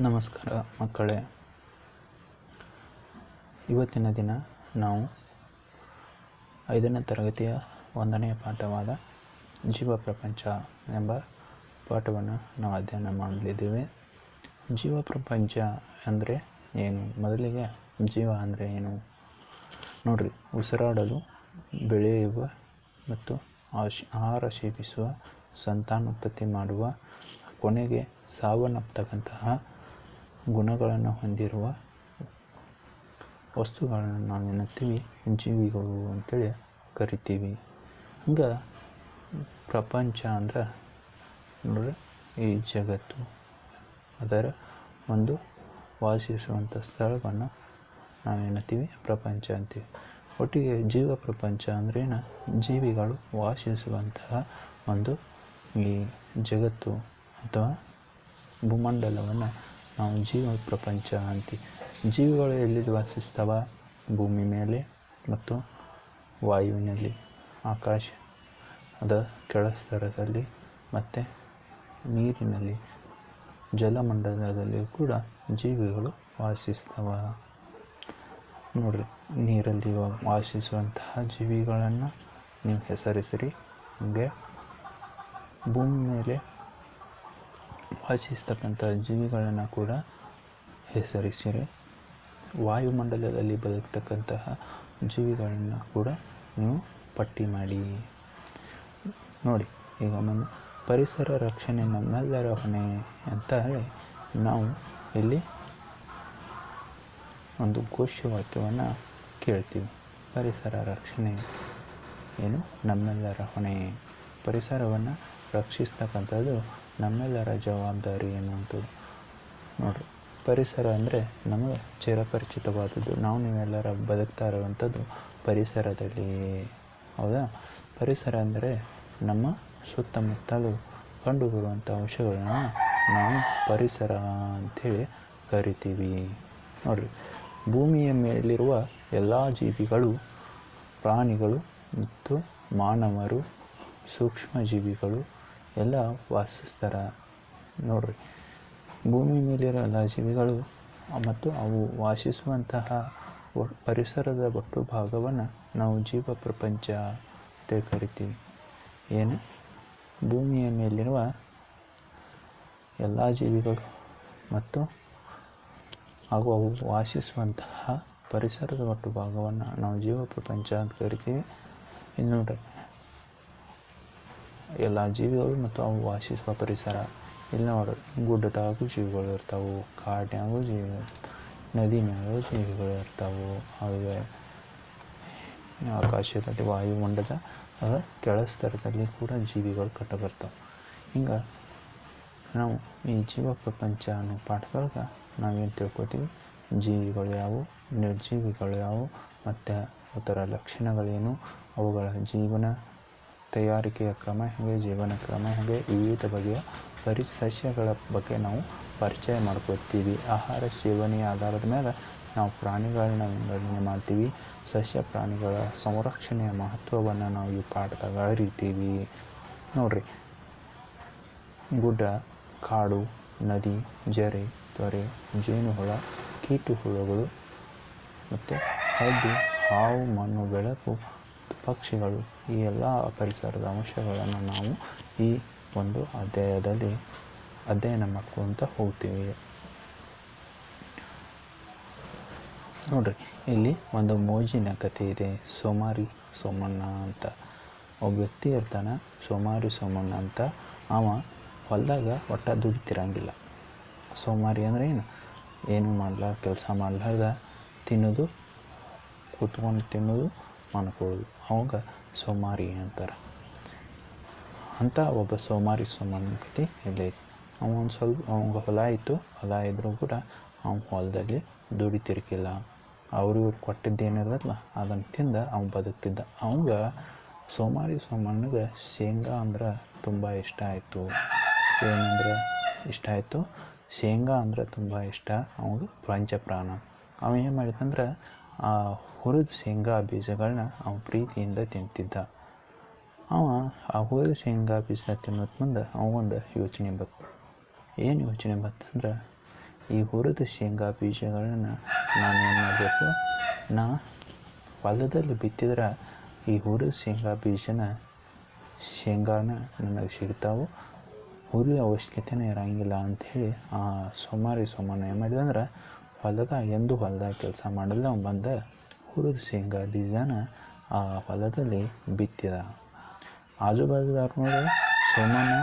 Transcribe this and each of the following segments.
ನಮಸ್ಕಾರ ಮಕ್ಕಳೇ. ಇವತ್ತಿನ ದಿನ ನಾವು 5ನೇ ತರಗತಿಯ 1ನೇ ಪಾಠವಾದ ಜೀವ ಪ್ರಪಂಚ ಎಂಬ ಪಾಠವನ್ನು ನಾವು ಅಧ್ಯಯನ ಮಾಡಲಿದ್ದೇವೆ. ಜೀವ ಪ್ರಪಂಚ ಅಂದರೆ ಏನು? ಮೊದಲಿಗೆ ಜೀವ ಅಂದರೆ ಏನು ನೋಡ್ರಿ. ಉಸಿರಾಡಲು, ಬೆಳೆಯುವ ಮತ್ತು ಆಹಾರ ಸೇವಿಸುವ, ಸಂತಾನೋತ್ಪತ್ತಿ ಮಾಡುವ, ಕೊನೆಗೆ ಸಾವನ್ನಪ್ಪತಕ್ಕಂತಹ ಗುಣಗಳನ್ನು ಹೊಂದಿರುವ ವಸ್ತುಗಳನ್ನು ನಾವು ಏನಂತೀವಿ? ಜೀವಿಗಳು ಅಂತೇಳಿ ಕರಿತೀವಿ. ಹಂಗೆ ಪ್ರಪಂಚ ಅಂದ್ರೆ ನೋಡ್ರಿ, ಈ ಜಗತ್ತು, ಅದರ ಒಂದು ವಾಸಿಸುವಂಥ ಸ್ಥಳವನ್ನು ನಾವೇನಂತೀವಿ? ಪ್ರಪಂಚ ಅಂತೀವಿ. ಒಟ್ಟಿಗೆ ಜೀವ ಪ್ರಪಂಚ ಅಂದ್ರೇನು? ಜೀವಿಗಳು ವಾಸಿಸುವಂತಹ ಒಂದು ಈ ಜಗತ್ತು ಅಥವಾ ಭೂಮಂಡಲವನ್ನು ನಾವು ಜೀವ ಪ್ರಪಂಚ ಅಂತೀವಿ. ಜೀವಿಗಳು ಎಲ್ಲಿ ವಾಸಿಸ್ತವ? ಭೂಮಿ ಮೇಲೆ ಮತ್ತು ವಾಯುವಿನಲ್ಲಿ, ಆಕಾಶದ ಕೆಳಸ್ತರದಲ್ಲಿ ಮತ್ತು ನೀರಿನಲ್ಲಿ, ಜಲಮಂಡಲದಲ್ಲಿ ಕೂಡ ಜೀವಿಗಳು ವಾಸಿಸ್ತವ. ನೋಡ್ರಿ, ನೀರಲ್ಲಿ ವಾಸಿಸುವಂತಹ ಜೀವಿಗಳನ್ನು ನೀವು ಹೆಸರಿಸಿರಿ. ಹಾಗೆ ಭೂಮಿ ಮೇಲೆ ವಾಸಿಸ್ತಕ್ಕಂಥ ಜೀವಿಗಳನ್ನು ಕೂಡ ಹೆಸರಿಸಿರಿ. ವಾಯುಮಂಡಲದಲ್ಲಿ ಬದುಕ್ತಕ್ಕಂತಹ ಜೀವಿಗಳನ್ನು ಕೂಡ ನೀವು ಪಟ್ಟಿ ಮಾಡಿ. ನೋಡಿ, ಈಗ ಪರಿಸರ ರಕ್ಷಣೆ ನಮ್ಮೆಲ್ಲರ ಹೊಣೆ ಅಂತ ಹೇಳಿ ನಾವು ಇಲ್ಲಿ ಒಂದು ಘೋಷವಾಕ್ಯವನ್ನು ಕೇಳ್ತೀವಿ. ಪರಿಸರ ರಕ್ಷಣೆ ಏನು? ನಮ್ಮೆಲ್ಲರ ಹೊಣೆ. ಪರಿಸರವನ್ನು ರಕ್ಷಿಸ್ತಕ್ಕಂಥದ್ದು ನಮ್ಮೆಲ್ಲರ ಜವಾಬ್ದಾರಿ ಎನ್ನುವಂಥದ್ದು. ನೋಡ್ರಿ, ಪರಿಸರ ಅಂದರೆ ನಮಗೆ ಚಿರಪರಿಚಿತವಾದದ್ದು. ನೀವೆಲ್ಲರ ಬದುಕ್ತಾ ಇರುವಂಥದ್ದು ಪರಿಸರದಲ್ಲಿ, ಹೌದಾ? ಪರಿಸರ ಅಂದರೆ ನಮ್ಮ ಸುತ್ತಮುತ್ತಲು ಕಂಡುಬರುವಂಥ ಅಂಶಗಳನ್ನು ನಾವು ಪರಿಸರ ಅಂಥೇಳಿ ಕರಿತೀವಿ. ನೋಡ್ರಿ, ಭೂಮಿಯ ಮೇಲಿರುವ ಎಲ್ಲ ಜೀವಿಗಳು, ಪ್ರಾಣಿಗಳು ಮತ್ತು ಮಾನವರು, ಸೂಕ್ಷ್ಮ ಜೀವಿಗಳು ಎಲ್ಲ ವಾಸಿಸ್ತಾರೆ. ನೋಡ್ರಿ, ಭೂಮಿ ಮೇಲಿರೋ ಎಲ್ಲ ಜೀವಿಗಳು ಮತ್ತು ಅವು ವಾಸಿಸುವಂತಹ ಪರಿಸರದ ಒಟ್ಟು ಭಾಗವನ್ನು ನಾವು ಜೀವ ಪ್ರಪಂಚ ಅಂತ ಕರಿತೀವಿ. ಏನು? ಭೂಮಿಯ ಮೇಲಿರುವ ಎಲ್ಲ ಜೀವಿಗಳು ಮತ್ತು ಹಾಗೂ ಅವು ವಾಸಿಸುವಂತಹ ಪರಿಸರದ ಒಟ್ಟು ಭಾಗವನ್ನು ನಾವು ಜೀವ ಪ್ರಪಂಚ ಅಂತ ಕರಿತೀವಿ. ಇನ್ನು ನೋಡ್ರಿ, ಎಲ್ಲ ಜೀವಿಗಳು ಮತ್ತು ಅವು ವಾಸಿಸುವ ಪರಿಸರ. ಇಲ್ಲಿ ನೋಡ್ರಿ, ಗುಡ್ಡದಾಗೂ ಜೀವಿಗಳು ಇರ್ತಾವೆ, ಕಾಡಿನಾಗೂ ಜೀವಿಗಳು, ನದಿ ಮ್ಯಾಗೂ ಜೀವಿಗಳು ಇರ್ತಾವೆ, ಹಾಗೆ ಆಕಾಶದಲ್ಲಿ ವಾಯುಮಂಡಲ ಕೆಳಸ್ತರದಲ್ಲಿ ಕೂಡ ಜೀವಿಗಳು ಕಂಡುಬರ್ತಾವೆ. ಹಿಂಗೆ ನಾವು ಈ ಜೀವ ಪ್ರಪಂಚ ಅನ್ನೋ ಪಾಠದೊಳಗೆ ನಾವೇನು ತಿಳ್ಕೊತೀವಿ? ಜೀವಿಗಳು ಯಾವುವು, ನಿರ್ಜೀವಿಗಳು ಯಾವುವು, ಮತ್ತು ಅದರ ಲಕ್ಷಣಗಳೇನು, ಅವುಗಳ ಜೀವನ ತಯಾರಿಕೆಯ ಕ್ರಮ ಹೇಗೆ, ಜೀವನ ಕ್ರಮ ಹೇಗೆ, ವಿವಿಧ ಬಗೆಯ ಸಸ್ಯಗಳ ಬಗ್ಗೆ ನಾವು ಪರಿಚಯ ಮಾಡ್ಕೊತೀವಿ. ಆಹಾರ ಸೇವನೆಯ ಆಧಾರದ ಮೇಲೆ ನಾವು ಪ್ರಾಣಿಗಳನ್ನ ವಿಂಗಡಣೆ ಮಾಡ್ತೀವಿ. ಸಸ್ಯ ಪ್ರಾಣಿಗಳ ಸಂರಕ್ಷಣೆಯ ಮಹತ್ವವನ್ನು ನಾವು ಈ ಪಾಠದಾಗ ಅರಿತೀವಿ. ನೋಡ್ರಿ, ಗುಡ್ಡ, ಕಾಡು, ನದಿ, ಜರೆ, ತೊರೆ, ಜೇನುಹುಳ, ಕೀಟುಹುಳುಗಳು ಮತ್ತು ಹದ್ದು, ಹಾವು, ಮಣ್ಣು, ಬೆಳಕು, ಪಕ್ಷಿಗಳು, ಈ ಎಲ್ಲ ಪರಿಸರದ ಅಂಶಗಳನ್ನು ನಾವು ಈ ಒಂದು ಅಧ್ಯಾಯದಲ್ಲಿ ಅಧ್ಯಯನ ಮಾಡ್ಕೊತ ಹೋಗ್ತೀವಿ. ನೋಡ್ರಿ, ಇಲ್ಲಿ ಒಂದು ಮೋಜಿನ ಕಥೆ ಇದೆ. ಸೋಮಾರಿ ಸೋಮಣ್ಣ ಅಂತ ಒಬ್ಬ ವ್ಯಕ್ತಿ ಇರ್ತಾನೆ. ಸೋಮಾರಿ ಸೋಮಣ್ಣ ಅಂತ. ಅವ ಹೊಲದಾಗ ಒಟ್ಟ ದುಡಿತಿರಂಗಿಲ್ಲ. ಸೋಮಾರಿ ಅಂದರೆ ಏನು ಮಾಡಲ್ಲ, ಕೆಲಸ ಮಾಡಲಾರ್ದ ತಿನ್ನೋದು, ಕೂತ್ಕೊಂಡು ತಿನ್ನೋದು, ಮಾಡ್ಕೊಳ್ಳೋದು. ಅವಾಗ ಸೋಮಾರಿ ಅಂತಾರೆ. ಅಂತ ಒಬ್ಬ ಸೋಮಾರಿ ಸೋಮಣ್ಣನ ಕತೆ ಇಲ್ಲೈತಿ. ಒಂದು ಸ್ವಲ್ಪ ಅವಂಗೆ ಹೊಲ ಇತ್ತು. ಹೊಲ ಇದ್ರೂ ಕೂಡ ಅವ್ನ ಹೊಲದಲ್ಲಿ ದುಡಿತಿರ್ಕಿಲ್ಲ. ಇವ್ರು ಕೊಟ್ಟಿದ್ದೇನಿರಲ್ಲ ಅದನ್ನು ತಿಂದು ಅವ್ನು ಬದುಕ್ತಿದ್ದ. ಅವಂಗೆ ಸೋಮಾರಿ ಸೋಮಣ್ಣಗೆ ಶೇಂಗಾ ಅಂದ್ರೆ ತುಂಬ ಇಷ್ಟ ಆಯಿತು. ಏನಂದ್ರೆ ಇಷ್ಟ ಆಯಿತು? ಶೇಂಗಾ ಅಂದ್ರೆ ತುಂಬ ಇಷ್ಟ. ಅವಂಗೆ ಪಂಚಪ್ರಾಣ. ಅವ ಏನು ಮಾಡಿದಂದ್ರೆ ಆ ಹುರಿದ ಶೇಂಗಾ ಬೀಜಗಳನ್ನ ಅವನು ಪ್ರೀತಿಯಿಂದ ತಿಂತಿದ್ದ. ಆ ಹುರಿದ ಶೇಂಗಾ ಬೀಜ ತಿನ್ನೋದು ಮುಂದೆ ಅವನೊಂದು ಯೋಚನೆ ಬಂತು. ಏನು ಯೋಚನೆ ಬಂತಂದ್ರೆ, ಈ ಹುರಿದ ಶೇಂಗಾ ಬೀಜಗಳನ್ನು ನಾನು ಏನು ಮಾಡಬೇಕು, ನಾ ಹೊಲದಲ್ಲಿ ಬಿತ್ತಿದ್ರೆ ಈ ಹುರಿದ ಶೇಂಗಾನ ನನಗೆ ಸಿಗ್ತಾವೆ, ಹುರಿಯೋ ಅವಶ್ಯಕತೆನೇ ಇರೋಂಗಿಲ್ಲ ಅಂಥೇಳಿ ಆ ಸೋಮಾರಿ ಸೋಮಣ್ಣ ಏನು ಮಾಡಿದ ಅಂದ್ರೆ ಹೊಲದಾಗ ಕೆಲಸ ಮಾಡಲ್ಲ, ಅವ್ನು ಬಂದ ಹುರಿದ ಶೇಂಗಾ ಬೀಜನ ಆ ಹೊಲದಲ್ಲಿ ಬಿತ್ತಿದ. ಆಜು ಬಾಜುದವ್ರು ನೋಡಿ ಸೋಮಣ್ಣ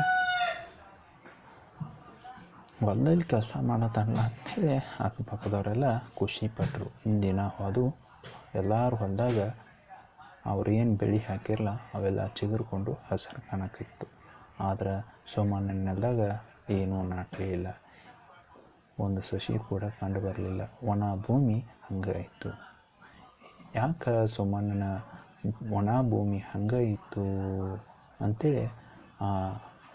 ಹೊಲದಲ್ಲಿ ಕೆಲಸ ಮಾಡತ್ತಲ್ಲ ಅಂಥೇಳಿ ಅಕ್ಕಪಕ್ಕದವರೆಲ್ಲ ಖುಷಿಪಟ್ಟರು. ಇಂದಿನ ಅದು ಎಲ್ಲರೂ ಹೊಲದಾಗ ಅವ್ರು ಏನು ಬೆಳೆ ಹಾಕಿರಲ್ಲ ಅವೆಲ್ಲ ಚಿಗುರ್ಕೊಂಡು ಹಸಿರು ಕಾಣಕ್ಕಿತ್ತು. ಆದ್ರೆ ಸೋಮಣ್ಣನ ನೆಲದಾಗ ಏನೂ ನಾಟಲೇ ಇಲ್ಲ, ಒಂದು ಸಸಿ ಕೂಡ ಕಂಡು ಬರಲಿಲ್ಲ. ಒಣ ಭೂಮಿ ಹಂಗೆ ಇತ್ತು. ಯಾಕೆ ಸೋಮಣ್ಣನ ಒಣ ಭೂಮಿ ಹಂಗೆ ಇತ್ತು ಅಂಥೇಳಿ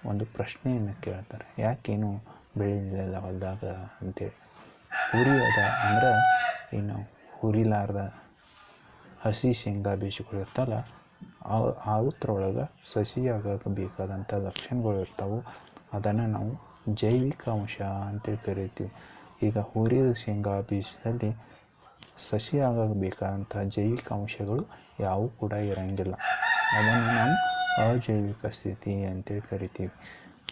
ಒಂದು ಪ್ರಶ್ನೆಯನ್ನು ಕೇಳ್ತಾರೆ. ಯಾಕೇನು ಬೆಳೀಲಿಲ್ಲ ಹೊಲದಾಗ ಅಂಥೇಳಿ. ಹುರಿಯದ ಅಂದ್ರೆ ಇನ್ನು ಹುರಿಲಾರ್ದ ಹಸಿ ಶೇಂಗಾ ಬೀಜಗಳು ಇರ್ತಲ್ಲ, ಅವತ್ರೊಳಗೆ ಸಸಿಯಾಗಕ್ಕೆ ಬೇಕಾದಂಥ ಲಕ್ಷಣಗಳು ಇರ್ತಾವೆ. ಅದನ್ನು ನಾವು ಜೈವಿಕ ಅಂಶ ಅಂತೇಳಿ ಕರಿತೀವಿ. ಈಗ ಹುರಿದ ಶೇಂಗಾ ಬೀಜದಲ್ಲಿ ಸಸಿ ಆಗಕ್ಕೆ ಬೇಕಾದಂಥ ಜೈವಿಕ ಅಂಶಗಳು ಯಾವುವು ಕೂಡ ಇರೋಂಗಿಲ್ಲ. ಅದನ್ನು ನಾವು ಅಜೈವಿಕ ಸ್ಥಿತಿ ಅಂತೇಳಿ ಕರಿತೀವಿ.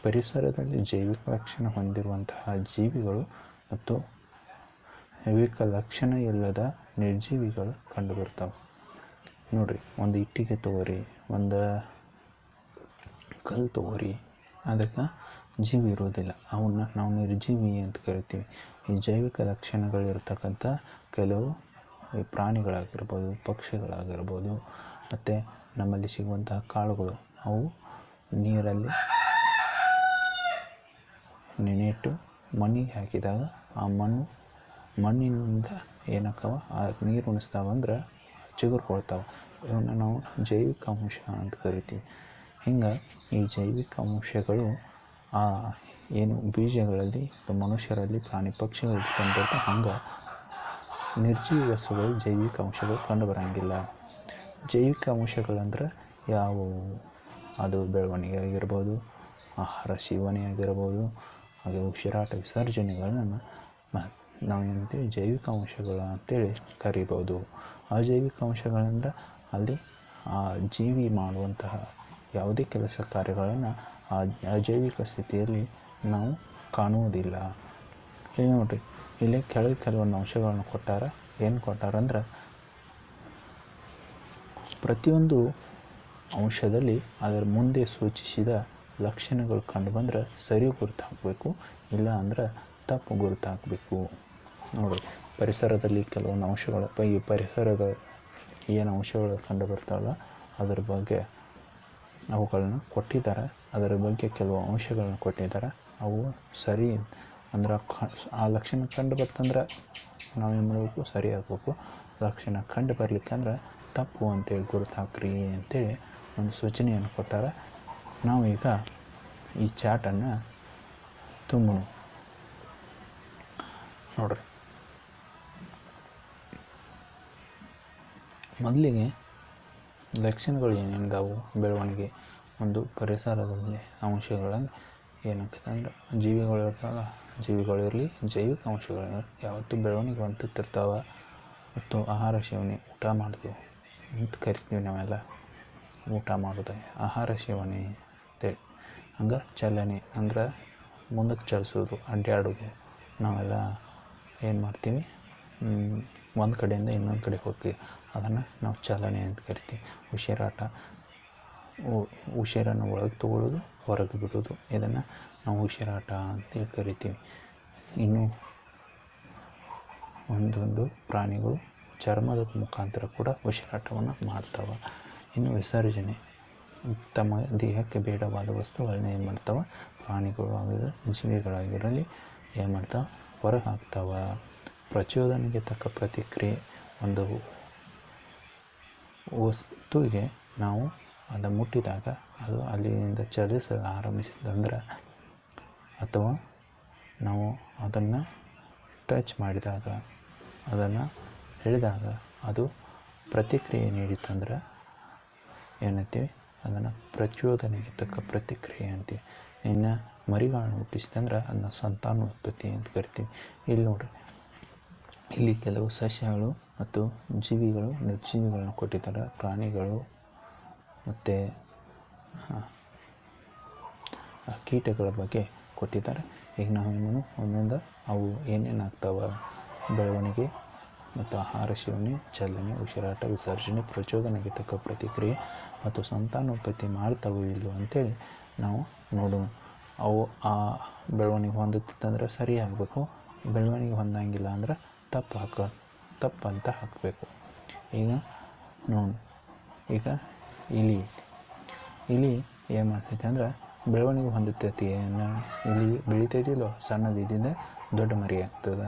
ಪರಿಸರದಲ್ಲಿ ಜೈವಿಕ ಲಕ್ಷಣ ಹೊಂದಿರುವಂತಹ ಜೀವಿಗಳು ಮತ್ತು ಜೈವಿಕ ಲಕ್ಷಣ ಇಲ್ಲದ ನಿರ್ಜೀವಿಗಳು ಕಂಡುಬರ್ತಾವೆ. ನೋಡಿರಿ, ಒಂದು ಇಟ್ಟಿಗೆ ತೊಗೊರಿ, ಒಂದು ಕಲ್ಲು ತೊಗೊರಿ, ಅದಕ್ಕೆ ಜೀವಿ ಇರೋದಿಲ್ಲ, ಅವನ್ನ ನಾವು ನಿರ್ಜೀವಿ ಅಂತ ಕರಿತೀವಿ. ಈ ಜೈವಿಕ ಲಕ್ಷಣಗಳಿರ್ತಕ್ಕಂಥ ಕೆಲವು ಪ್ರಾಣಿಗಳಾಗಿರ್ಬೋದು, ಪಕ್ಷಿಗಳಾಗಿರ್ಬೋದು, ಮತ್ತು ನಮ್ಮಲ್ಲಿ ಸಿಗುವಂತಹ ಕಾಳುಗಳು, ಅವು ನೀರಲ್ಲಿ ನೆನೆಯಿಟ್ಟು ಮಣ್ಣಿಗೆ ಹಾಕಿದಾಗ ಆ ಮಣ್ಣಿನಿಂದ ಏನಾಕ್ಕವ, ಆ ನೀರು ಉಣಿಸ್ತಾವಂದ್ರೆ ಚಿಗುರ್ಕೊಳ್ತಾವೆ. ಇವನ್ನ ನಾವು ಜೈವಿಕ ಅಂಶ ಅಂತ ಕರಿತೀವಿ. ಹಿಂಗೆ ಈ ಜೈವಿಕ ಅಂಶಗಳು ಏನು ಬೀಜಗಳಲ್ಲಿ ಮನುಷ್ಯರಲ್ಲಿ, ಪ್ರಾಣಿ ಪಕ್ಷಿಗಳಲ್ಲಿ ಕಂಡಿರ್ತಾವೆ, ಹಂಗೆ ನಿರ್ಜೀವ ವಸ್ತುಗಳು ಜೈವಿಕ ಅಂಶಗಳು ಕಂಡು ಬರೋಂಗಿಲ್ಲ. ಜೈವಿಕ ಅಂಶಗಳಂದ್ರೆ ಯಾವುವು? ಅದು ಬೆಳವಣಿಗೆ ಆಗಿರ್ಬೋದು, ಆಹಾರ ಸೇವನೆ ಆಗಿರ್ಬೋದು, ಹಾಗೆ ಉಸಿರಾಟ ವಿಸರ್ಜನೆಗಳನ್ನು ನಾವು ಏನಂತೀವಿ ಜೈವಿಕ ಅಂಶಗಳು ಅಂತೇಳಿ ಕರಿಬೋದು. ಅಜೈವಿಕ ಅಂಶಗಳಂದ್ರೆ ಅಲ್ಲಿ ಆ ಜೀವಿ ಮಾಡುವಂತಹ ಯಾವುದೇ ಕೆಲಸ ಕಾರ್ಯಗಳನ್ನು ಅಜೈವಿಕ ಸ್ಥಿತಿಯಲ್ಲಿ ನಾವು ಕಾಣುವುದಿಲ್ಲ. ಇಲ್ಲಿ ನೋಡಿರಿ, ಇಲ್ಲಿ ಕೆಳಗೆ ಕೆಲವೊಂದು ಅಂಶಗಳನ್ನು ಕೊಟ್ಟಾರ. ಏನು ಕೊಟ್ಟಾರಂದ್ರೆ, ಪ್ರತಿಯೊಂದು ಅಂಶದಲ್ಲಿ ಅದರ ಮುಂದೆ ಸೂಚಿಸಿದ ಲಕ್ಷಣಗಳು ಕಂಡು ಬಂದರೆ ಸರಿ ಗುರುತು ಹಾಕಬೇಕು, ಇಲ್ಲ ಅಂದ್ರೆ ತಪ್ಪು ಗುರುತು ಹಾಕಬೇಕು. ನೋಡಿ, ಪರಿಸರದಲ್ಲಿ ಕೆಲವೊಂದು ಅಂಶಗಳು, ಈ ಪರಿಸರದ ಏನು ಅಂಶಗಳು ಕಂಡು ಬರ್ತಾವಲ್ಲ ಅದರ ಬಗ್ಗೆ ಅವುಗಳನ್ನ ಕೊಟ್ಟಿದ್ದಾರೆ. ಅದರ ಬಗ್ಗೆ ಕೆಲವು ಅಂಶಗಳನ್ನ ಕೊಟ್ಟಿದ್ದಾರೆ. ಅವು ಸರಿ ಅಂದ್ರೆ ಆ ಲಕ್ಷಣ ಕಂಡು ಬರ್ತಂದ್ರೆ ನಾವೇನು ಮಾಡಬೇಕು, ಸರಿ ಹಾಕಬೇಕು. ಲಕ್ಷಣ ಕಂಡು ಬರ್ಲಿಕ್ಕಂದ್ರೆ ತಪ್ಪು ಅಂತೇಳಿ ಗುರುತು ಹಾಕ್ರಿ ಅಂತೇಳಿ ಒಂದು ಸೂಚನೆಯನ್ನು ಕೊಟ್ಟಾರ. ನಾವು ಈಗ ಈ ಚಾಟನ್ನು ತುಂಬೋಣ. ನೋಡ್ರಿ, ಮೊದಲಿಗೆ ಲಕ್ಷಣಗಳು ಏನೇನಿದಾವು ಬೆಳವಣಿಗೆ, ಒಂದು ಪರಿಸರದಲ್ಲಿ ಅಂಶಗಳನ್ನು ಏನಾಗ್ತದೆ ಅಂದ್ರೆ ಜೀವಿಗಳು ಇರ್ತಾವೆ, ಜೀವಿಗಳಿರಲಿ, ಜೈವಿಕ ಅಂಶಗಳು ಯಾವತ್ತೂ ಬೆಳವಣಿಗೆ ಹೊಂದುತ್ತಿರ್ತಾವೆ. ಮತ್ತು ಆಹಾರ ಸೇವನೆ, ಊಟ ಮಾಡೋದು ಅಂತ ಕರಿತೀವಿ ನಾವೆಲ್ಲ. ಊಟ ಮಾಡೋದು, ಆಹಾರ ಸೇವನೆ ಅಂತೇಳಿ. ಹಂಗೆ ಚಲನೆ ಅಂದ್ರೆ ಮುಂದಕ್ಕೆ ಚಲಿಸೋದು, ಅಡ್ಡಾಡೋದು. ನಾವೆಲ್ಲ ಏನು ಮಾಡ್ತೀವಿ, ಒಂದು ಕಡೆಯಿಂದ ಇನ್ನೊಂದು ಕಡೆ ಹೋಗ್ತೀವಿ, ಅದನ್ನು ನಾವು ಚಲನೆ ಅಂತ ಕರಿತೀವಿ. ಉಸಿರಾಟ, ಉಸಿರನ್ನು ಒಳಗೆ ತಗೊಳ್ಳೋದು, ಹೊರಗೆ ಬಿಡೋದು, ಇದನ್ನು ನಾವು ಉಸಿರಾಟ ಅಂತೇಳಿ ಕರಿತೀವಿ. ಇನ್ನು ಒಂದೊಂದು ಪ್ರಾಣಿಗಳು ಚರ್ಮದ ಮುಖಾಂತರ ಕೂಡ ಉಸಿರಾಟವನ್ನು ಮಾಡ್ತಾವೆ. ಇನ್ನು ವಿಸರ್ಜನೆ, ತಮ್ಮ ದೇಹಕ್ಕೆ ಬೇಡವಾದ ವಸ್ತುಗಳನ್ನ ಏನು ಮಾಡ್ತಾವೆ, ಪ್ರಾಣಿಗಳು ಆಗಿರಲಿ, ಜೀವಿಗಳಾಗಿರಲಿ ಏನು ಮಾಡ್ತಾವೆ, ಹೊರಗೆ ಹಾಕ್ತಾವೆ. ಪ್ರಚೋದನೆಗೆ ತಕ್ಕ ಪ್ರತಿಕ್ರಿಯೆ, ಒಂದು ವಸ್ತುವಿಗೆ ನಾವು ಅದನ್ನು ಮುಟ್ಟಿದಾಗ ಅದು ಅಲ್ಲಿಂದ ಚಲಿಸಲು ಆರಂಭಿಸಿದಂದ್ರೆ, ಅಥವಾ ನಾವು ಅದನ್ನು ಟಚ್ ಮಾಡಿದಾಗ, ಅದನ್ನು ಹಿಡಿದಾಗ ಅದು ಪ್ರತಿಕ್ರಿಯೆ ನೀಡಿತಂದ್ರೆ ಏನಂತೀವಿ, ಅದನ್ನು ಪ್ರಚೋದನೆಗೆ ತಕ್ಕ ಪ್ರತಿಕ್ರಿಯೆ ಅಂತೀವಿ. ಇನ್ನು ಮರಿಗಳನ್ನ ಹುಟ್ಟಿಸಿದೆ ಅಂದ್ರೆ ಅದನ್ನ ಸಂತಾನೋತ್ಪತ್ತಿ ಅಂತ ಕರಿತೀವಿ. ಇಲ್ಲಿ ನೋಡ್ರಿ, ಇಲ್ಲಿ ಕೆಲವು ಸಸ್ಯಗಳು ಮತ್ತು ಜೀವಿಗಳು, ನಿರ್ಜೀವಿಗಳನ್ನ ಕೊಟ್ಟಿದ್ದಾರೆ, ಪ್ರಾಣಿಗಳು ಮತ್ತು ಕೀಟಗಳ ಬಗ್ಗೆ ಕೊಟ್ಟಿದ್ದಾರೆ. ಈಗ ನಾವೇನು ಒಂದೊಂದು ಅವು ಏನೇನು ಆಗ್ತಾವೆ, ಬೆಳವಣಿಗೆ ಮತ್ತು ಆಹಾರ ಸೇವನೆ, ಚಲನೆ, ಉಸಿರಾಟ, ವಿಸರ್ಜನೆ, ಪ್ರಚೋದನೆಗೆ ತಕ್ಕ ಪ್ರತಿಕ್ರಿಯೆ ಮತ್ತು ಸಂತಾನೋತ್ಪತ್ತಿ ಮಾಡ್ತಾವೆ ಇಲ್ಲೋ ಅಂತೇಳಿ ನಾವು ನೋಡೋಣ. ಅವು ಆ ಬೆಳವಣಿಗೆ ಹೊಂದುತ್ತಿತ್ತಂದ್ರೆ ಸರಿ ಆಗಬೇಕು, ಬೆಳವಣಿಗೆ ಹೊಂದಂಗಿಲ್ಲ ಅಂದ್ರೆ ತಪ್ಪಂತ ಹಾಕಬೇಕು. ಈಗ ನೋಡು, ಈಗ ಇಲಿ ಏನು ಮಾಡ್ತೈತೆ ಅಂದ್ರೆ ಬೆಳವಣಿಗೆ ಹೊಂದುತ್ತೈತಿ. ಇಲ್ಲಿ ಬೆಳಿತೈತಿಲ್ಲೋ, ಸಣ್ಣದಿದ್ದಿಂದ ದೊಡ್ಡ ಮರಿ ಆಗ್ತದೆ,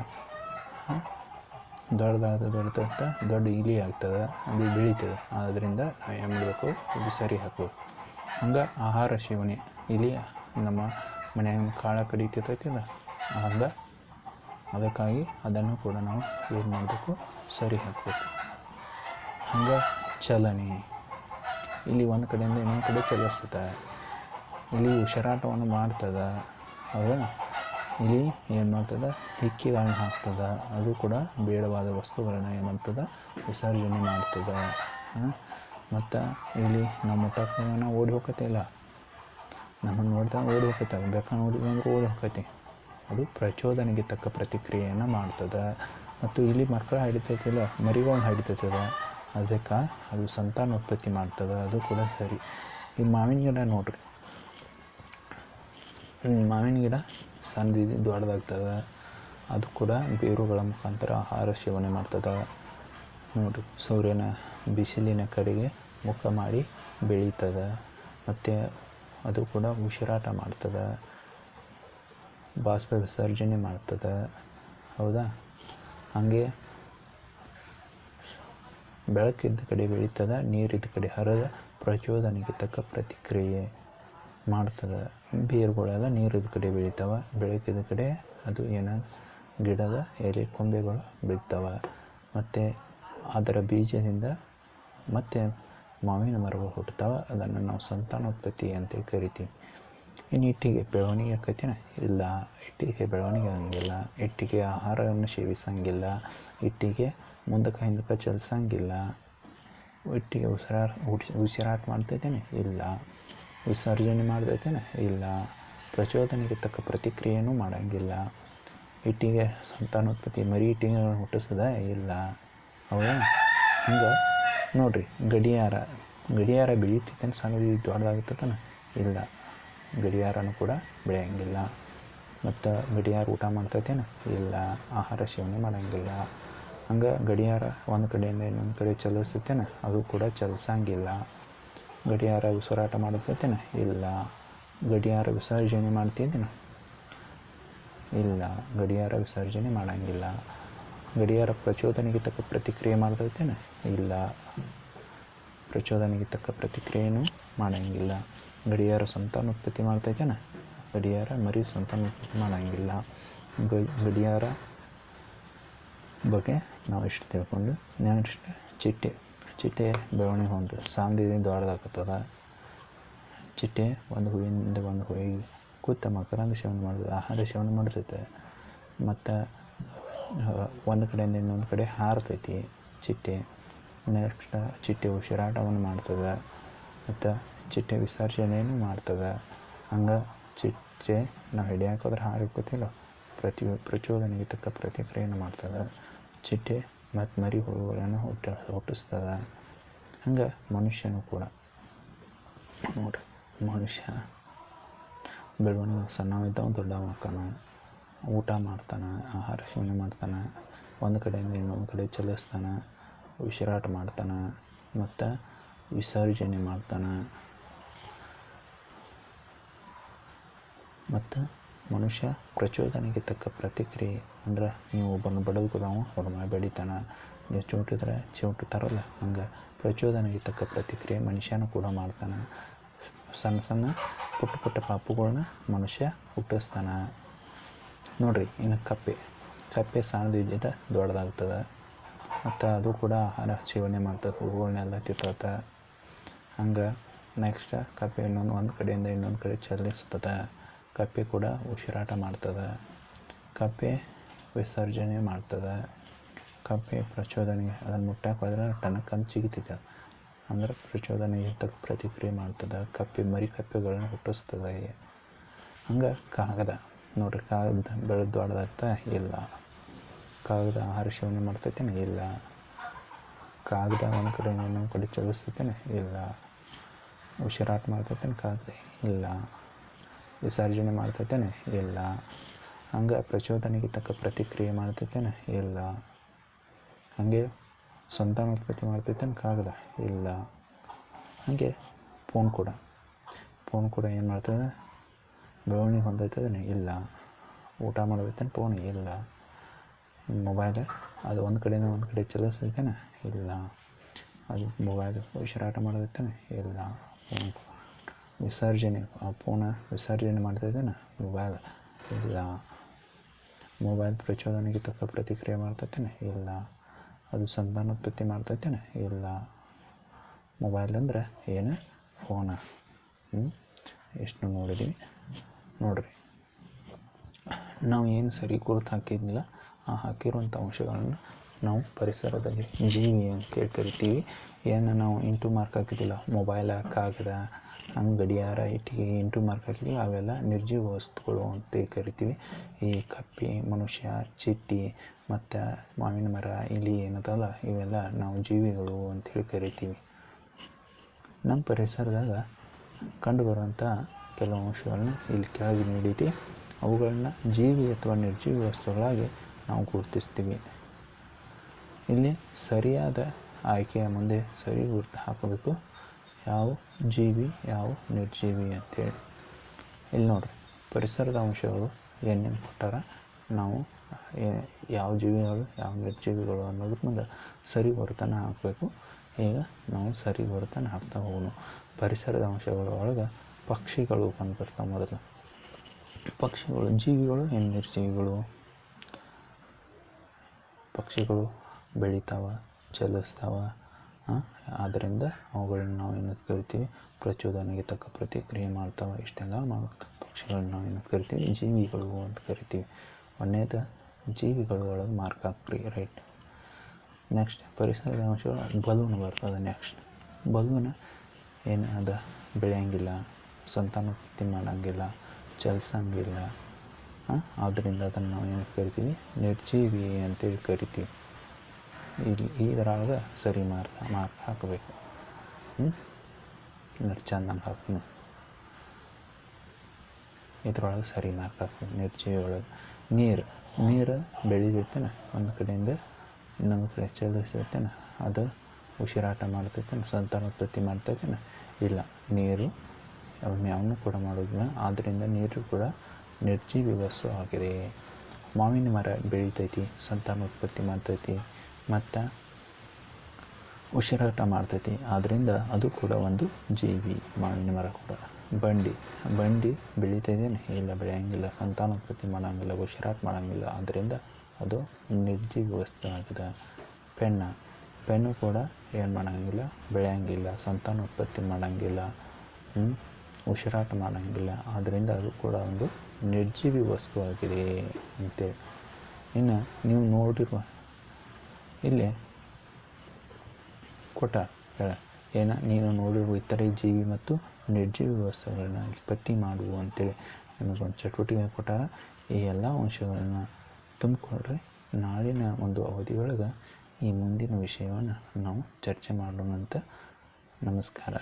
ದೊಡ್ಡ ಇಲಿ ಆಗ್ತದೆ, ಅದು ಬೆಳೀತದೆ. ಆದ್ದರಿಂದ ಏನು ಮಾಡಬೇಕು, ಇದು ಸರಿ ಹಾಕಬೇಕು. ಹಂಗೆ ಆಹಾರ ಸೇವನೆ, ಇಲಿ ನಮ್ಮ ಮನ್ಯಾಗ ಕಾಳ ಕಡಿತೈತಿಲ್ಲ, ಹಂಗೆ ಅದಕ್ಕಾಗಿ ಅದನ್ನು ಕೂಡ ನಾವು ಏನು ಮಾಡಬೇಕು, ಸರಿ ಹಾಕಬೇಕು. ಹಂಗೆ ಚಲನೆ, ಇಲ್ಲಿ ಒಂದು ಕಡೆಯಿಂದ ಇನ್ನೊಂದು ಕಡೆ ಚಲಿಸ್ತದೆ. ಇಲ್ಲಿ ಉಸಿರಾಟವನ್ನು ಮಾಡ್ತದೆ. ಹೌದಾ, ಇಲ್ಲಿ ಏನು ಮಾಡ್ತದೆ, ಹಿಕ್ಕಿಗಳನ್ನ ಹಾಕ್ತದೆ. ಅದು ಕೂಡ ಬೇಡವಾದ ವಸ್ತುಗಳನ್ನ ಏನು ಮಾಡ್ತದೆ, ವಿಸರ್ಜನೆ ಮಾಡ್ತದೆ. ಮತ್ತು ಇಲ್ಲಿ ನಮ್ಮ ಮುಟ್ಟಕ್ಕನ ಓಡಿ ಹೋಗ್ತೈತಿಲ್ಲ, ನಮ್ಮನ್ನು ನೋಡ್ತಾ ಓಡಿ ಹೋಗ್ತೈತೆ, ಬೆಕ್ಕನ್ನು ನೋಡಿದಂದ್ರೆ ಓಡಿ ಹೋಗ್ತೈತಿ. ಅದು ಪ್ರಚೋದನೆಗೆ ತಕ್ಕ ಪ್ರತಿಕ್ರಿಯೆಯನ್ನು ಮಾಡ್ತದೆ. ಮತ್ತು ಇಲ್ಲಿ ಮಕ್ಕಳು ಹಿಡಿತೈತಿಲ್ಲ, ಮರಿಗಳನ್ನ ಹಿಡಿತೈತದ, ಅದಕ್ಕೆ ಅದು ಸಂತಾನೋತ್ಪತ್ತಿ ಮಾಡ್ತದೆ. ಅದು ಕೂಡ ಸರಿ. ಈ ಮಾವಿನ ಗಿಡ ನೋಡ್ರಿ, ಮಾವಿನ ಗಿಡ ಸಣ್ಣದಿದ್ದು ದೊಡ್ಡದಾಗ್ತದೆ. ಅದು ಕೂಡ ಬೇರುಗಳ ಮುಖಾಂತರ ಆಹಾರ ಸೇವನೆ ಮಾಡ್ತದೆ. ನೋಡಿರಿ, ಸೂರ್ಯನ ಬಿಸಿಲಿನ ಕಡೆಗೆ ಮುಖ ಮಾಡಿ ಬೆಳೀತದೆ. ಮತ್ತು ಅದು ಕೂಡ ಉಸಿರಾಟ ಮಾಡ್ತದೆ, ಬಾಷ್ಪ ವಿಸರ್ಜನೆ ಮಾಡ್ತದೆ. ಹೌದಾ, ಹಾಗೆ ಬೆಳಕಿದ್ದ ಕಡೆ ಬೆಳೀತದೆ, ನೀರಿದ್ದ ಕಡೆ ಹರಿದ ಪ್ರಚೋದನೆಗೆ ತಕ್ಕ ಪ್ರತಿಕ್ರಿಯೆ ಮಾಡ್ತದೆ. ಬೇರುಗಳೆಲ್ಲ ನೀರಿದ್ದ ಕಡೆ ಬೆಳಿತಾವೆ, ಬೆಳಕಿದ್ದ ಕಡೆ ಅದು ಗಿಡದ ಎಲೆ ಕೊಂಬೆಗಳು ಬೆಳಿತಾವೆ. ಮತ್ತು ಅದರ ಬೀಜದಿಂದ ಮತ್ತೆ ಮಾವಿನ ಮರಗಳು ಹುಟ್ಟುತ್ತಾವೆ. ಅದನ್ನು ನಾವು ಸಂತಾನೋತ್ಪತ್ತಿ ಅಂತೇಳಿ ಕರಿತೀವಿ. ಇನ್ನು ಇಟ್ಟಿಗೆ ಬೆಳವಣಿಗೆ ಆಕೈತಿನ? ಇಲ್ಲ, ಇಟ್ಟಿಗೆ ಬೆಳವಣಿಗೆ ಆಗಂಗಿಲ್ಲ. ಇಟ್ಟಿಗೆ ಆಹಾರವನ್ನು ಸೇವಿಸಂಗಿಲ್ಲ. ಇಟ್ಟಿಗೆ ಮುಂದಕ್ಕೆ ಹಿಂದಕ್ಕೆ ಚಲಿಸಂಗಿಲ್ಲ. ಇಟ್ಟಿಗೆ ಉಸಿರಾಟ ಮಾಡ್ತೈತೇನೆ? ಇಲ್ಲ. ವಿಸರ್ಜನೆ ಮಾಡ್ತೈತೇನೆ? ಇಲ್ಲ. ಪ್ರಚೋದನೆಗೆ ತಕ್ಕ ಪ್ರತಿಕ್ರಿಯೆನೂ ಮಾಡಂಗಿಲ್ಲ. ಇಟ್ಟಿಗೆ ಸಂತಾನೋತ್ಪತ್ತಿ ಮರಿ ಇಟ್ಟಿಗೆಗಳನ್ನ ಹುಟ್ಟಿಸ್ತದ? ಇಲ್ಲ. ಹೌದಾ, ಹಂಗೆ ನೋಡಿರಿ, ಗಡಿಯಾರ ಬೆಳೀತೈತೇನೆ? ಸಣ್ಣದು ದೊಡ್ಡದಾಗುತ್ತೇನೆ? ಇಲ್ಲ, ಗಡಿಯಾರನೂ ಕೂಡ ಬೆಳೆಯಂಗಿಲ್ಲ. ಮತ್ತು ಗಡಿಯಾರ ಊಟ ಮಾಡ್ತೈತೇನೆ? ಇಲ್ಲ, ಆಹಾರ ಸೇವನೆ ಮಾಡಂಗಿಲ್ಲ. ಹಂಗೆ ಗಡಿಯಾರ ಒಂದು ಕಡೆಯಿಂದ ಇನ್ನೊಂದು ಕಡೆ ಚಲಿಸ್ತೈತೇನೆ? ಅದು ಕೂಡ ಚಲಿಸಂಗಿಲ್ಲ. ಗಡಿಯಾರ ಉಸಿರಾಟ ಮಾಡ್ತೈತೇನೆ? ಇಲ್ಲ. ಗಡಿಯಾರ ವಿಸರ್ಜನೆ ಮಾಡ್ತಿದ್ದೇನೆ? ಇಲ್ಲ, ಗಡಿಯಾರ ವಿಸರ್ಜನೆ ಮಾಡಂಗಿಲ್ಲ. ಗಡಿಯಾರ ಪ್ರಚೋದನೆಗೆ ತಕ್ಕ ಪ್ರತಿಕ್ರಿಯೆ ಮಾಡ್ತೈತೇನೆ? ಇಲ್ಲ, ಪ್ರಚೋದನೆಗೆ ತಕ್ಕ ಪ್ರತಿಕ್ರಿಯೆನೂ ಮಾಡಂಗಿಲ್ಲ. ಗಡಿಯಾರ ಸಂತಾನೋತ್ಪತ್ತಿ ಮಾಡ್ತೈತೇನೆ? ಗಡಿಯಾರ ಮರಿ ಸಂತಾನೋತ್ಪತ್ತಿ ಮಾಡಂಗಿಲ್ಲ. ಗಡಿಯಾರ ಬಗ್ಗೆ ನಾವು ಇಷ್ಟು ತಿಳ್ಕೊಂಡು, ನೆಕ್ಸ್ಟ್ ಚಿಟ್ಟೆ ಬೆಳವಣಿಗೆ ಹೊಂದು ಸಾಂದಿದಿಂದ ದೊಡ್ಡದಾಗ್ತದೆ. ಚಿಟ್ಟೆ ಒಂದು ಹೂವಿನಿಂದ ಒಂದು ಹೂವಿಗೆ ಕೂತ ಮಕರಂದ ಸೇವನೆ ಮಾಡ್ತದೆ, ಆಹಾರ ಸೇವನೆ ಮಾಡ್ತೈತೆ. ಮತ್ತು ಒಂದು ಕಡೆಯಿಂದ ಇನ್ನೊಂದು ಕಡೆ ಹಾರ್ತೈತಿ ಚಿಟ್ಟೆ. ನೆಕ್ಸ್ಟ್ ಚಿಟ್ಟೆ ಉಸಿರಾಟವನ್ನು ಮಾಡ್ತದೆ, ಮತ್ತು ಚಿಟ್ಟೆ ವಿಸರ್ಜನೆಯನ್ನು ಮಾಡ್ತದೆ. ಹಂಗೆ ಚಿಟ್ಟೆ ನಾವು ಹಿಡಿಯಾಕೋದ್ರೆ ಹಾರಿಕೋತಿಲ್ಲ, ಪ್ರಚೋದನೆಗೆ ತಕ್ಕ ಪ್ರತಿಕ್ರಿಯೆಯನ್ನು ಮಾಡ್ತದೆ. ಚಿಟ್ಟೆ ಮತ್ತು ಮರಿ ಹುಳುಗಳನ್ನು ಹುಟ್ಟಿಸ್ತದೆ. ಹಂಗೆ ಮನುಷ್ಯನೂ ಕೂಡ ನೋಡಿರಿ, ಮನುಷ್ಯ ಬೆಳವಣಿಗೆ ಸಣ್ಣವಿದ್ದಾವ ದೊಡ್ಡವ ಆಕಾನ, ಊಟ ಮಾಡ್ತಾನೆ, ಆಹಾರ ಸೇವನೆ ಮಾಡ್ತಾನೆ, ಒಂದು ಕಡೆಯಿಂದ ಇನ್ನೊಂದು ಕಡೆ ಚಲಿಸ್ತಾನೆ, ಉಸಿರಾಟ ಮಾಡ್ತಾನೆ, ಮತ್ತು ವಿಸರ್ಜನೆ ಮಾಡ್ತಾನೆ. ಮತ್ತು ಮನುಷ್ಯ ಪ್ರಚೋದನೆಗೆ ತಕ್ಕ ಪ್ರತಿಕ್ರಿಯೆ ಅಂದ್ರೆ, ನೀವು ಒಬ್ಬರನ್ನು ಬಡದ್ಕೋದಾವ ಅವ್ರ ಮೇಲೆ ಬೆಳಿತಾನೆ, ನೀವು ಚಿವುಟಿದ್ರೆ ಚಿವುಟುತ್ತಾರಲ್ಲ, ಹಂಗೆ ಪ್ರಚೋದನೆಗೆ ತಕ್ಕ ಪ್ರತಿಕ್ರಿಯೆ ಮನುಷ್ಯನೂ ಕೂಡ ಮಾಡ್ತಾನೆ. ಸಣ್ಣ ಪುಟ್ಟ ಪಾಪುಗಳನ್ನ ಮನುಷ್ಯ ಹುಟ್ಟಿಸ್ತಾನೆ. ನೋಡಿರಿ, ಇನ್ನು ಕಪ್ಪೆ ಸಣ್ಣದಿದ್ದ ದೊಡ್ಡದಾಗ್ತದೆ. ಮತ್ತು ಅದು ಕೂಡ ಆಹಾರ ಸೇವನೆ ಮಾಡ್ತದೆ, ಹೂವುಗಳನ್ನೆಲ್ಲ ತಿಂತದೆ. ಹಂಗೆ ನೆಕ್ಸ್ಟ್ ಕಪ್ಪೆ ಒಂದು ಕಡೆಯಿಂದ ಇನ್ನೊಂದು ಕಡೆ ಚಲಿಸ್ತದೆ. ಕಪ್ಪೆ ಕೂಡ ಉಸಿರಾಟ ಮಾಡ್ತದೆ. ಕಪ್ಪೆ ವಿಸರ್ಜನೆ ಮಾಡ್ತದೆ. ಕಪ್ಪೆ ಪ್ರಚೋದನೆಗೆ ಅದನ್ನು ಮುಟ್ಟಕ್ಕೆ ಹೋದ್ರೆ ಟನಕ್ಕಂತ ಜಿಗಿತೈತೆ. ಅಂದ್ರೆ ಪ್ರಚೋದನೆಗೆ ತಕ್ಕ ಪ್ರತಿಕ್ರಿಯೆ ಮಾಡ್ತದೆ. ಕಪ್ಪೆ ಮರಿ ಕಪ್ಪೆಗಳನ್ನ ಹುಟ್ಟಿಸ್ತದೆ. ಹಂಗೆ ಕಾಗದ ನೋಡ್ರಿ, ಕಾಗದ ಬೆಳೆದು ದೊಡ್ಡದಾಗ್ತಾ ಇಲ್ಲ. ಕಾಗದ ಆಹಾರ ಸೇವನೆ ಮಾಡ್ತೈತೇನೆ? ಇಲ್ಲ. ಕಾಗದ ಒಂದು ಕಡೆ ಇನ್ನೊಂದು ಕಡೆ ಚಲಿಸ್ತೈತೇನೆ? ಇಲ್ಲ. ಉಸಿರಾಟ ಮಾಡ್ತೈತೇನೆ ಕಾಗದ? ಇಲ್ಲ. ವಿಸರ್ಜನೆ ಮಾಡ್ತೈತೇನೆ? ಇಲ್ಲ. ಹಂಗೆ ಪ್ರಚೋದನೆಗೆ ತಕ್ಕ ಪ್ರತಿಕ್ರಿಯೆ ಮಾಡ್ತೈತೇನೆ? ಇಲ್ಲ. ಹಾಗೆ ಸಂತಾನೋತ್ಪತ್ತಿ ಮಾಡ್ತೈತೇನೆ ಕಾಗದ? ಇಲ್ಲ. ಹಾಗೆ ಫೋನ್ ಕೂಡ ಏನು ಮಾಡ್ತದೆ? ಬೆಳವಣಿಗೆ ಹೊಂದೈತದೇನೆ? ಇಲ್ಲ. ಊಟ ಮಾಡೋದೈತೇನೆ ಫೋನ್? ಇಲ್ಲ. ಮೊಬೈಲ್ ಅದು ಒಂದು ಕಡೆಯಿಂದ ಒಂದು ಕಡೆ ಚಲಿಸ್ತೈತೇನೆ? ಇಲ್ಲ. ಅದು ಮೊಬೈಲ್ ಉಸಿರಾಟ ಮಾಡೋದೈತೇನೆ? ಇಲ್ಲ. ವಿಸರ್ಜನೆ ಫೋನ ವಿಸರ್ಜನೆ ಮಾಡ್ತೈತೇನೆ ಮೊಬೈಲ್? ಇಲ್ಲ. ಮೊಬೈಲ್ ಪ್ರಚೋದನೆಗೆ ತಕ್ಕ ಪ್ರತಿಕ್ರಿಯೆ ಮಾಡ್ತೈತೇನೆ? ಇಲ್ಲ. ಅದು ಸಂತಾನೋತ್ಪತ್ತಿ ಮಾಡ್ತೈತೇನೆ? ಇಲ್ಲ. ಮೊಬೈಲ್ ಅಂದರೆ ಏನು? ಫೋನ. ಎಷ್ಟು ನೋಡಿದ್ದೀವಿ ನೋಡ್ರಿ. ನಾವು ಏನು ಸರಿ ಗುರುತು ಹಾಕಿದ್ದಿಲ್ಲ, ಆ ಹಾಕಿರುವಂಥ ಅಂಶಗಳನ್ನು ನಾವು ಪರಿಸರದಲ್ಲಿ ಜೀವಿ ಅಂತೇಳಿ ಕರಿತೀವಿ. ಏನು ನಾವು ಇಂಟು ಮಾರ್ಕ್ ಹಾಕಿದ್ದಿಲ್ಲ, ಮೊಬೈಲ, ಕಾಗದ, ಹಂಗೆ ಗಡಿಯಾರ, ಇಟ್ಟಿಗೆ ಇಂಟು ಮಾರ್ಕ್ ಹಾಕಿದ್ವಿ, ಅವೆಲ್ಲ ನಿರ್ಜೀವ ವಸ್ತುಗಳು ಅಂತೇಳಿ ಕರಿತೀವಿ. ಈ ಕಪ್ಪೆ, ಮನುಷ್ಯ, ಚಿಟ್ಟಿ ಮತ್ತು ಮಾವಿನ ಮರ, ಇಲಿ ಏನದಲ್ಲ, ಇವೆಲ್ಲ ನಾವು ಜೀವಿಗಳು ಅಂತೇಳಿ ಕರಿತೀವಿ. ನಮ್ಮ ಪರಿಸರದಾಗ ಕಂಡುಬರುವಂಥ ಕೆಲವು ಅಂಶಗಳನ್ನ ಇಲ್ಲಿ ಕೆಳಗೆ ನೀಡೈತಿ. ಅವುಗಳನ್ನ ಜೀವಿ ಅಥವಾ ನಿರ್ಜೀವಿ ವಸ್ತುಗಳಾಗಿ ನಾವು ಗುರುತಿಸ್ತೀವಿ. ಇಲ್ಲಿ ಸರಿಯಾದ ಆಯ್ಕೆಯ ಮುಂದೆ ಸರಿ ಗುರುತು ಹಾಕಬೇಕು. ಯಾವ ಜೀವಿ, ಯಾವ ನಿರ್ಜೀವಿ ಅಂತೇಳಿ. ಇಲ್ಲಿ ನೋಡಿರಿ, ಪರಿಸರದ ಅಂಶಗಳು ಏನೇನು ಕೊಟ್ಟಾರ, ನಾವು ಯಾವ ಜೀವಿಗಳು ಯಾವ ನಿರ್ಜೀವಿಗಳು ಅನ್ನೋದ್ರ ಮುಂದೆ ಸರಿ ಗುರುತನ್ನು ಹಾಕಬೇಕು. ಈಗ ನಾವು ಸರಿ ಗುರುತನ್ನು ಹಾಕ್ತಾ ಹೋಗೋಣ. ಪರಿಸರದ ಅಂಶಗಳ ಒಳಗೆ ಪಕ್ಷಿಗಳು ಬಂದ್ಬಿಡ್ತಾವೆ. ಮೊದಲು ಪಕ್ಷಿಗಳು ಜೀವಿಗಳು ಏನು ನಿರ್ಜೀವಿಗಳು? ಪಕ್ಷಿಗಳು ಬೆಳಿತಾವ, ಚಲಿಸ್ತಾವ. ಆದ್ದರಿಂದ ಅವುಗಳನ್ನ ನಾವು ಏನಂತ ಕರಿತೀವಿ? ಪ್ರಚೋದನೆಗೆ ತಕ್ಕ ಪ್ರತಿಕ್ರಿಯೆ ಮಾಡ್ತಾವೆ. ಇಷ್ಟೆಲ್ಲ ಪಕ್ಷಿಗಳನ್ನ ನಾವು ಏನಂತ ಕರಿತೀವಿ? ಜೀವಿಗಳು ಅಂತ ಕರಿತೀವಿ. ಒಂದೇದು ಜೀವಿಗಳು ಒಳಗೆ ಮಾರ್ಕ್ ಹಾಕ್ರಿ. ರೈಟ್. ನೆಕ್ಸ್ಟ್ ಪರಿಸರದ ಅಂಶಗಳು ಬಲೂನ್ ಬರ್ತದೆ. ನೆಕ್ಸ್ಟ್ ಬಲೂನ್ ಏನು ಅದ? ಬೆಳೆಯಂಗಿಲ್ಲ, ಸಂತಾನೋತ್ಪತ್ತಿ ಮಾಡೋಂಗಿಲ್ಲ, ಚಲಿಸಂಗಿಲ್ಲ. ಆದ್ದರಿಂದ ಅದನ್ನು ನಾವು ಏನಂತ ಕರಿತೀವಿ? ನಿರ್ಜೀವಿ ಅಂತೇಳಿ ಕರಿತೀವಿ. ಇದರೊಳಗೆ ಸರಿ ಮಾರ್ಕ್ ಹಾಕಬೇಕು. ಚಂದಂಗೆ ಹಾಕಿ ಇದ್ರೊಳಗೆ ಸರಿ ಮಾರ್ಕ್ ಹಾಕಬೇಕು. ನಿರ್ಜೀವಿ ಒಳಗೆ ನೀರು ಬೆಳಿತೈತೇನೆ? ಒಂದು ಕಡೆಯಿಂದ ಇನ್ನೊಂದು ಕಡೆ ಚಲಿಸ್ತೈತೇನೆ? ಅದು ಉಸಿರಾಟ ಮಾಡ್ತೈತೇನೆ? ಸಂತಾನೋತ್ಪತ್ತಿ ಮಾಡ್ತೈತೇನೆ? ಇಲ್ಲ. ನೀರು ಯಾವನ್ನೂ ಕೂಡ ಮಾಡೋದಿಲ್ಲ. ಆದ್ದರಿಂದ ನೀರು ಕೂಡ ನಿರ್ಜೀವಿ ವಸ್ತು ಆಗಿದೆ. ಮಾವಿನ ಮರ ಬೆಳಿತೈತಿ, ಸಂತಾನೋತ್ಪತ್ತಿ ಮಾಡ್ತೈತಿ ಮತ್ತು ಉಸಿರಾಟ ಮಾಡ್ತೈತಿ. ಆದ್ದರಿಂದ ಅದು ಕೂಡ ಒಂದು ಜೀವಿ, ಮಾವಿನ ಮರ ಕೂಡ. ಬಂಡಿ ಬೆಳಿತೈತೇನೆ? ಇಲ್ಲ, ಬೆಳೆಯಂಗಿಲ್ಲ, ಸಂತಾನೋತ್ಪತ್ತಿ ಮಾಡೋಂಗಿಲ್ಲ, ಉಸಿರಾಟ ಮಾಡೋಂಗಿಲ್ಲ. ಆದ್ದರಿಂದ ಅದು ನಿರ್ಜೀವಿ ವಸ್ತು ಆಗಿದೆ. ಪೆನ್ನು ಕೂಡ ಏನು ಮಾಡೋಂಗಿಲ್ಲ, ಬೆಳೆಯಂಗಿಲ್ಲ, ಸಂತಾನೋತ್ಪತ್ತಿ ಮಾಡೋಂಗಿಲ್ಲ, ಉಸಿರಾಟ ಮಾಡೋಂಗಿಲ್ಲ. ಆದ್ದರಿಂದ ಅದು ಕೂಡ ಒಂದು ನಿರ್ಜೀವಿ ವಸ್ತು ಆಗಿದೆ ಅಂತೇಳಿ. ಇನ್ನು ನೀವು ನೋಡಿರುವ ಇಲ್ಲಿ ಕೊಟ್ಟ ನೀನು ನೋಡಿರುವ ಇತರೆ ಜೀವಿ ಮತ್ತು ನಿರ್ಜೀವಿ ವಸ್ತುಗಳನ್ನ ಪಟ್ಟಿ ಮಾಡುವು ಅಂತೇಳಿ ನಿಮಗೊಂದು ಚಟುವಟಿಕೆ ಕೊಟ್ಟಾರ. ಈ ಎಲ್ಲ ಅಂಶಗಳನ್ನ ತುಂಬಿಕೊಂಡ್ರೆ ನಾಳಿನ ಒಂದು ಅವಧಿಯೊಳಗೆ ಈ ಮುಂದಿನ ವಿಷಯವನ್ನು ನಾವು ಚರ್ಚೆ ಮಾಡೋಣ ಅಂತ. ನಮಸ್ಕಾರ.